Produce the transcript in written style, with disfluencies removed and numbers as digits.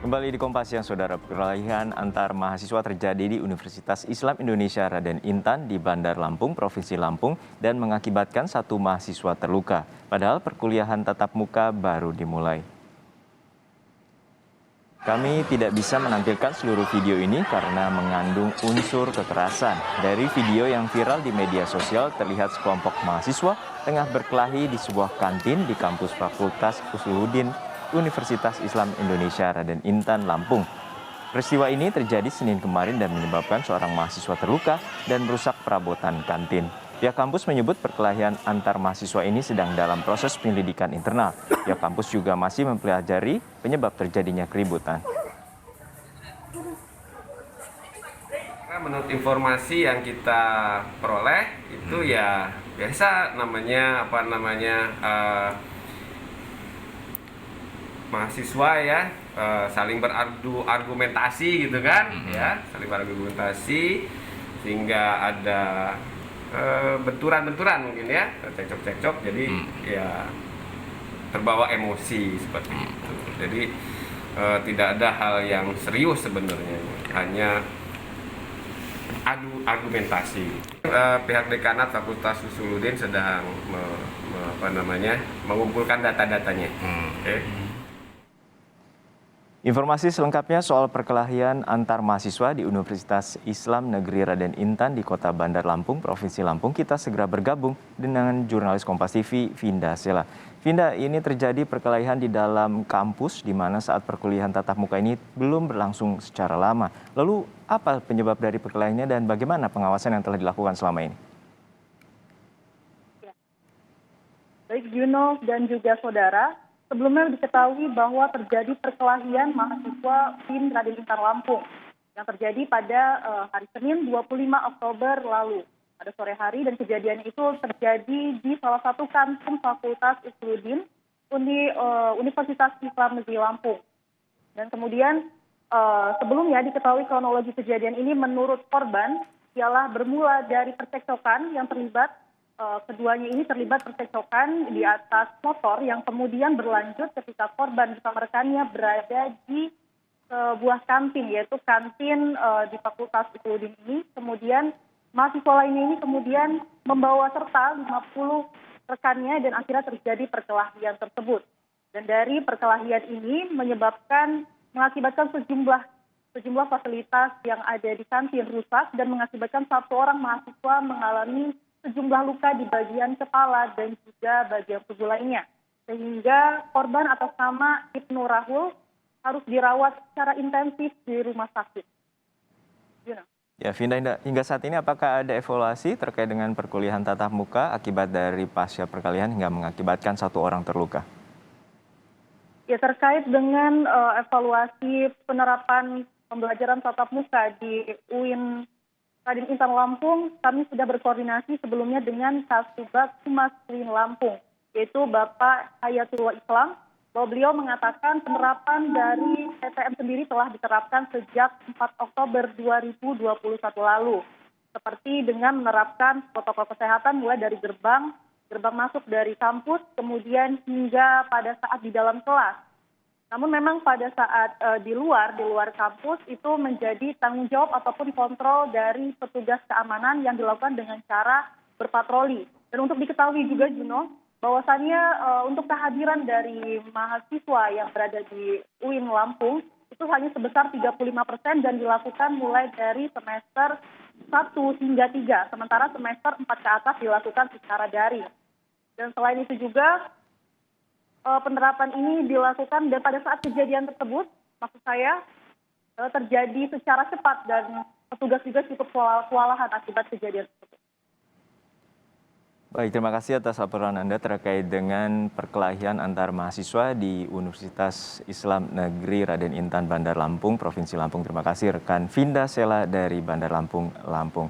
Kembali di Kompas yang saudara, perkelahian antar mahasiswa terjadi di Universitas Islam Indonesia Raden Intan di Bandar Lampung, Provinsi Lampung dan mengakibatkan satu mahasiswa terluka. Padahal perkuliahan tatap muka baru dimulai. Kami tidak bisa menampilkan seluruh video ini karena mengandung unsur kekerasan. Dari video yang viral di media sosial terlihat sekelompok mahasiswa tengah berkelahi di sebuah kantin di kampus Fakultas Usuluddin Universitas Islam Indonesia Raden Intan, Lampung. Peristiwa ini terjadi Senin kemarin dan menyebabkan seorang mahasiswa terluka dan merusak perabotan kantin. Pihak kampus menyebut perkelahian antar mahasiswa ini sedang dalam proses penyelidikan internal. Pihak kampus juga masih mempelajari penyebab terjadinya keributan. Menurut informasi yang kita peroleh itu ya biasa namanya mahasiswa ya saling beradu argumentasi gitu kan ya, saling berargumentasi sehingga ada benturan-benturan mungkin ya, cekcok-cekcok, jadi ya terbawa emosi seperti itu. Jadi tidak ada hal yang serius sebenarnya, hanya adu argumentasi. Pihak dekanat Fakultas Usuluddin sedang mengumpulkan data-datanya. Informasi selengkapnya soal perkelahian antar mahasiswa di Universitas Islam Negeri Raden Intan di Kota Bandar Lampung, Provinsi Lampung, kita segera bergabung dengan jurnalis Kompas TV, Vinda Sela. Vinda, ini terjadi perkelahian di dalam kampus di mana saat perkuliahan tatap muka ini belum berlangsung secara lama. Lalu apa penyebab dari perkelahiannya dan bagaimana pengawasan yang telah dilakukan selama ini? Baik Juno dan juga saudara, sebelumnya diketahui bahwa terjadi perkelahian mahasiswa UIN Raden Intan Lampung yang terjadi pada hari Senin 25 Oktober lalu pada sore hari, dan kejadian itu terjadi di salah satu kantin Fakultas Usuluddin Universitas Islam Negeri Lampung. Dan kemudian sebelumnya diketahui kronologi kejadian ini menurut korban ialah bermula dari percekcokan yang terlibat. Keduanya ini terlibat percekcokan di atas motor yang kemudian berlanjut ketika korban bersama rekannya berada di sebuah kantin, yaitu kantin di Fakultas Usuluddin ini. Kemudian mahasiswa lainnya ini kemudian membawa serta 50 rekannya dan akhirnya terjadi perkelahian tersebut. Dan dari perkelahian ini mengakibatkan sejumlah fasilitas yang ada di kantin rusak dan mengakibatkan satu orang mahasiswa mengalami sejumlah luka di bagian kepala dan juga bagian tubuh lainnya. Sehingga korban atas nama Ibnu Rahul harus dirawat secara intensif di rumah sakit. Ya, Vinda, hingga saat ini apakah ada evaluasi terkait dengan perkuliahan tatap muka akibat dari pasca perkelahian hingga mengakibatkan satu orang terluka? Ya, terkait dengan evaluasi penerapan pembelajaran tatap muka di UIN Raden Intan Lampung, kami sudah berkoordinasi sebelumnya dengan Kasubag Humas UIN Lampung, yaitu Bapak Hayatullah Islam, bahwa beliau mengatakan penerapan dari PTM sendiri telah diterapkan sejak 4 Oktober 2021 lalu, seperti dengan menerapkan protokol kesehatan mulai dari gerbang masuk dari kampus, kemudian hingga pada saat di dalam kelas. Namun memang pada saat di luar kampus itu menjadi tanggung jawab ataupun kontrol dari petugas keamanan yang dilakukan dengan cara berpatroli. Dan untuk diketahui juga Juno, bahwasannya untuk kehadiran dari mahasiswa yang berada di UIN Lampung itu hanya sebesar 35% dan dilakukan mulai dari semester 1 hingga 3, sementara semester 4 ke atas dilakukan secara daring. Dan selain itu juga penerapan ini dilakukan dan pada saat kejadian tersebut, maksud saya terjadi secara cepat dan petugas juga cukup kewalahan akibat kejadian tersebut. Baik, terima kasih atas laporan Anda terkait dengan perkelahian antar mahasiswa di Universitas Islam Negeri Raden Intan Bandar Lampung, Provinsi Lampung. Terima kasih rekan Vinda Sela dari Bandar Lampung, Lampung.